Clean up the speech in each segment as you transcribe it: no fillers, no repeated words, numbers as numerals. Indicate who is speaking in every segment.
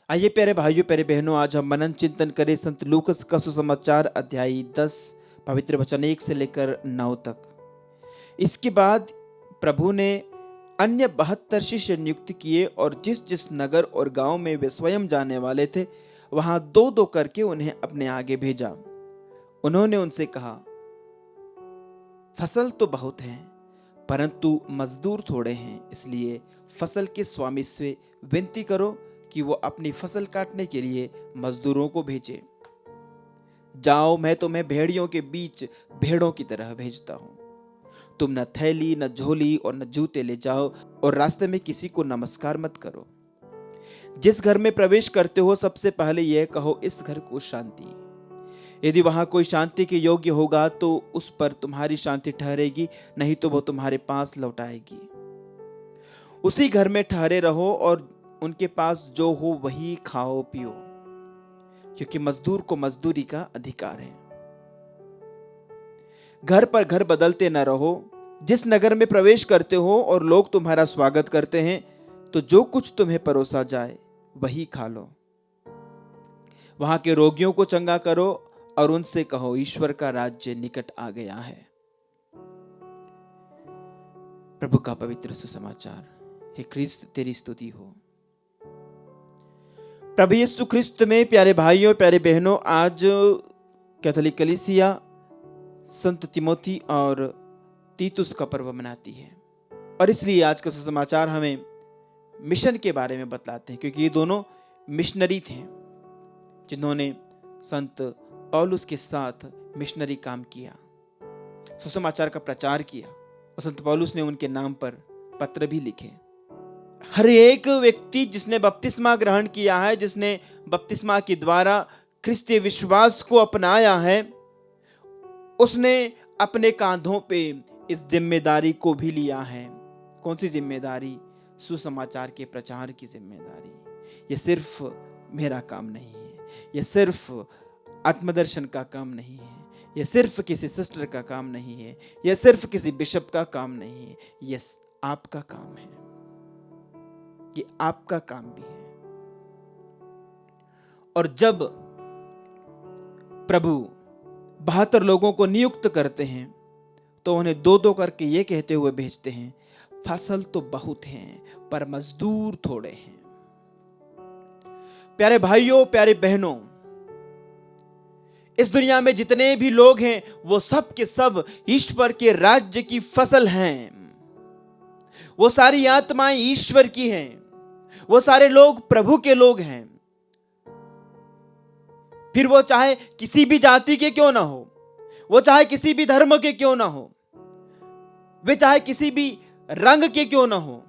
Speaker 1: आइए प्यारे भाइयों प्यारे बहनों, आज हम मनन चिंतन करें संत लूकस का सुसमाचार अध्याय 10 पवित्र वचन 1 से लेकर 9 तक। इसके बाद प्रभु ने अन्य 72 शिष्य नियुक्त किए और जिस जिस नगर और गांव में वे स्वयं जाने वाले थे वहां दो दो करके उन्हें अपने आगे भेजा। उन्होंने उनसे कहा, फसल तो बहुत है परंतु मजदूर थोड़े हैं, इसलिए फसल के स्वामी से विनती करो कि वो अपनी फसल काटने के लिए मजदूरों को भेजे। जाओ, मैं तुम्हें भेड़ियों के बीच भेड़ों की तरह भेजता हूं। तुम न थैली न झोली और न जूते ले जाओ और रास्ते में किसी को नमस्कार मत करो। जिस घर में प्रवेश करते हो सबसे पहले यह कहो, इस घर को शांति। यदि वहां कोई शांति के योग्य होगा तो उस पर तुम्हारी शांति ठहरेगी, नहीं तो वो तुम्हारे पास लौट आएगी। उसी घर में ठहरे रहो और उनके पास जो हो वही खाओ पियो, क्योंकि मजदूर को मजदूरी का अधिकार है। घर पर घर बदलते न रहो। जिस नगर में प्रवेश करते हो और लोग तुम्हारा स्वागत करते हैं तो जो कुछ तुम्हें परोसा जाए वही खा लो। वहां के रोगियों को चंगा करो और उनसे कहो, ईश्वर का राज्य निकट आ गया है। प्रभु का पवित्र सुसमाचार। हे क्रिस्त, तेरी स्तुति हो। प्रभु यीशु ख्रिस्त में प्यारे भाइयों प्यारे बहनों, आज कैथोलिक कलीसिया संत तिमोथी और तीतुस का पर्व मनाती है और इसलिए आज का सुसमाचार हमें मिशन के बारे में बतलाते हैं, क्योंकि ये दोनों मिशनरी थे जिन्होंने संत पौलुस के साथ मिशनरी काम किया, सुसमाचार का प्रचार किया और संत पौलुस ने उनके नाम पर पत्र भी लिखे। हर एक व्यक्ति जिसने बपतिस्मा ग्रहण किया है, जिसने बपतिस्मा के द्वारा ख्रिस्तीय विश्वास को अपनाया है, उसने अपने कांधों पे इस जिम्मेदारी को भी लिया है। कौन सी जिम्मेदारी? सुसमाचार के प्रचार की जिम्मेदारी। ये सिर्फ मेरा काम नहीं है, ये सिर्फ आत्मदर्शन का काम नहीं है, ये सिर्फ किसी सिस्टर का काम नहीं है, ये सिर्फ किसी बिशप का काम नहीं है, ये आपका काम है, ये आपका काम भी है। और जब प्रभु 72 लोगों को नियुक्त करते हैं तो उन्हें दो दो करके ये कहते हुए भेजते हैं, फसल तो बहुत हैं पर मजदूर थोड़े हैं। प्यारे भाइयों प्यारे बहनों, इस दुनिया में जितने भी लोग हैं वो सब के सब ईश्वर के राज्य की फसल हैं। वो सारी आत्माएं ईश्वर की हैं, वो सारे लोग प्रभु के लोग हैं। फिर वो चाहे किसी भी जाति के क्यों ना हो, वो चाहे किसी भी धर्म के क्यों ना हो, वे चाहे किसी भी रंग के क्यों ना हो,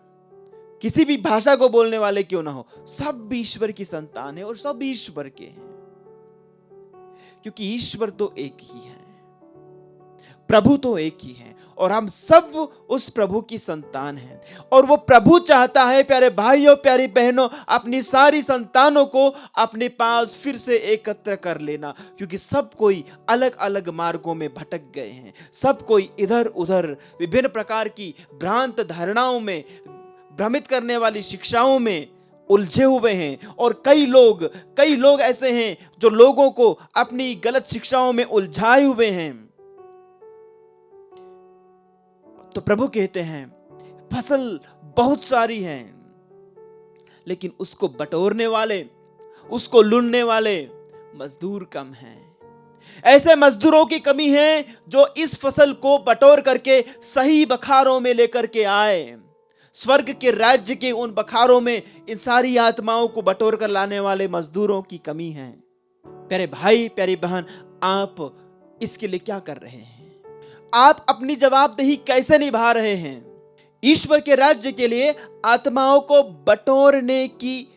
Speaker 1: किसी भी भाषा को बोलने वाले क्यों ना हो, सब ईश्वर की संतान है और सब ईश्वर के हैं, क्योंकि ईश्वर तो एक ही है, प्रभु तो एक ही है और हम सब उस प्रभु की संतान हैं। और वो प्रभु चाहता है प्यारे भाइयों प्यारी बहनों, अपनी सारी संतानों को अपने पास फिर से एकत्र कर लेना, क्योंकि सब कोई अलग अलग मार्गों में भटक गए हैं, सब कोई इधर उधर विभिन्न प्रकार की भ्रांत धारणाओं में, भ्रमित करने वाली शिक्षाओं में उलझे हुए हैं। और कई लोग ऐसे हैं जो लोगों को अपनी गलत शिक्षाओं में उलझाए हुए हैं। तो प्रभु कहते हैं फसल बहुत सारी है, लेकिन उसको बटोरने वाले, उसको लूटने वाले मजदूर कम हैं। ऐसे मजदूरों की कमी है जो इस फसल को बटोर करके सही बखारों में लेकर के आए। स्वर्ग के राज्य के उन बखारों में इन सारी आत्माओं को बटोर कर लाने वाले मजदूरों की कमी है। प्यारे भाई प्यारी बहन, आप इसके लिए क्या कर रहे हैं? आप अपनी जवाबदेही कैसे निभा रहे हैं? ईश्वर के राज्य के लिए आत्माओं को बटोरने की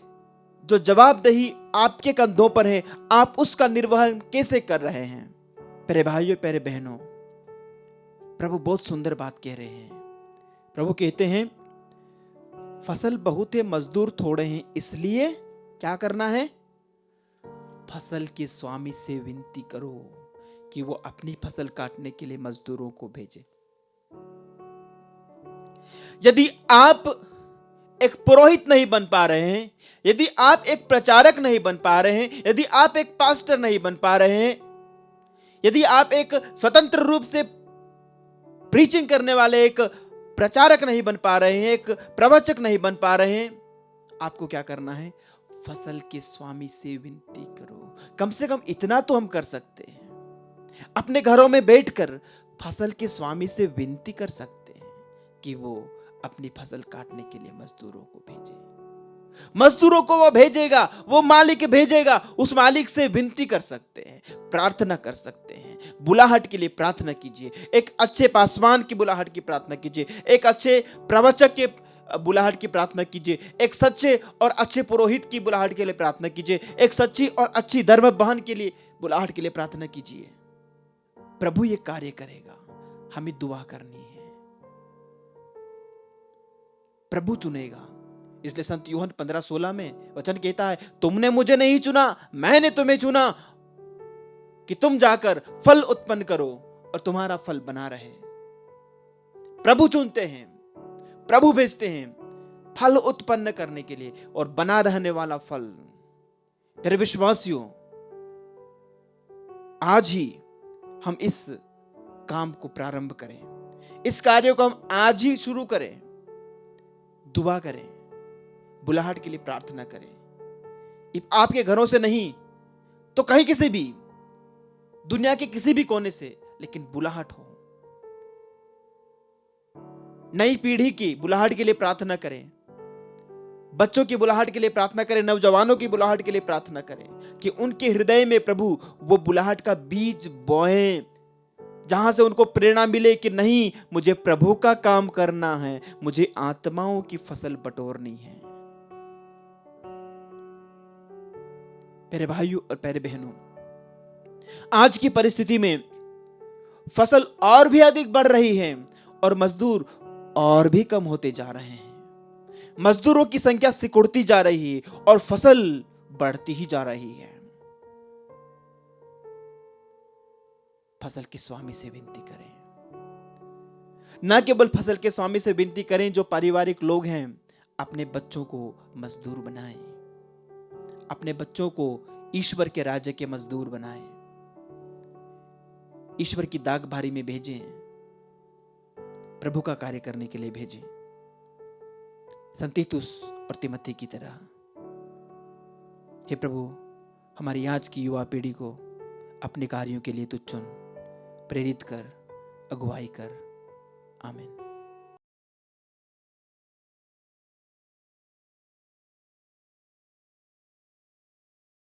Speaker 1: जो जवाबदेही आपके कंधों पर है, आप उसका निर्वहन कैसे कर रहे हैं? प्यारे भाइयों प्यारे बहनों, प्रभु बहुत सुंदर बात कह रहे हैं। प्रभु कहते हैं फसल बहुत है मजदूर थोड़े हैं, इसलिए क्या करना है? फसल के स्वामी से विनती करो कि वो अपनी फसल काटने के लिए मजदूरों को भेजे। यदि आप एक पुरोहित नहीं बन पा रहे हैं, यदि आप एक प्रचारक नहीं बन पा रहे हैं, यदि आप एक पास्टर नहीं बन पा रहे हैं, यदि आप एक स्वतंत्र रूप से प्रीचिंग करने वाले एक प्रचारक नहीं बन पा रहे हैं, एक प्रवचक नहीं बन पा रहे हैं, आपको क्या करना है? फसल के स्वामी से विनती करो। कम से कम इतना तो हम कर सकते हैं, अपने घरों में बैठकर फसल के स्वामी से विनती कर सकते हैं कि वो अपनी फसल काटने के लिए मजदूरों को भेजे। मजदूरों को वो भेजेगा, वो मालिक भेजेगा, उस मालिक से विनती कर सकते हैं, प्रार्थना कर सकते हैं। बुलाहट के लिए प्रार्थना कीजिए, एक अच्छे पासवान की बुलाहट की प्रार्थना कीजिए, एक अच्छे प्रवचक के बुलाहट की प्रार्थना कीजिए, एक सच्चे और अच्छे पुरोहित की बुलाहट के लिए प्रार्थना कीजिए, एक सच्ची और अच्छी धर्म बहन के लिए बुलाहट के लिए प्रार्थना कीजिए। प्रभु ये कार्य करेगा, हमें दुआ करनी है, प्रभु चुनेगा। इसलिए संत यूहन्ना 15:16 में वचन कहता है, तुमने मुझे नहीं चुना, मैंने तुम्हें चुना कि तुम जाकर फल उत्पन्न करो और तुम्हारा फल बना रहे। प्रभु चुनते हैं, प्रभु भेजते हैं फल उत्पन्न करने के लिए और बना रहने वाला फल। मेरे विश्वासियों, आज ही हम इस काम को प्रारंभ करें, इस कार्य को हम आज ही शुरू करें। दुआ करें, बुलाहट के लिए प्रार्थना करें। आपके घरों से नहीं तो कहीं किसी भी दुनिया के किसी भी कोने से, लेकिन बुलाहट हो। नई पीढ़ी की बुलाहट के लिए प्रार्थना करें, बच्चों की बुलाहट के लिए प्रार्थना करें, नौजवानों की बुलाहट के लिए प्रार्थना करें कि उनके हृदय में प्रभु वो बुलाहट का बीज बोएं, जहां से उनको प्रेरणा मिले कि नहीं, मुझे प्रभु का काम करना है, मुझे आत्माओं की फसल बटोरनी है। प्यारे भाइयों और प्यारे बहनों, आज की परिस्थिति में फसल और भी अधिक बढ़ रही है और मजदूर और भी कम होते जा रहे हैं। मजदूरों की संख्या सिकुड़ती जा रही है और फसल बढ़ती ही जा रही है। फसल के स्वामी से विनती करें, न केवल फसल के स्वामी से विनती करें, जो पारिवारिक लोग हैं अपने बच्चों को मजदूर बनाएं, अपने बच्चों को ईश्वर के राज्य के मजदूर बनाएं, ईश्वर की दाग बारी में भेजें, प्रभु का कार्य करने के लिए भेजें, संत तीतुस और तिमोथी की तरह। हे प्रभु, हमारी आज की युवा पीढ़ी को अपने कार्यों के लिए तू चुन, प्रेरित कर, अगुवाई कर। आमीन।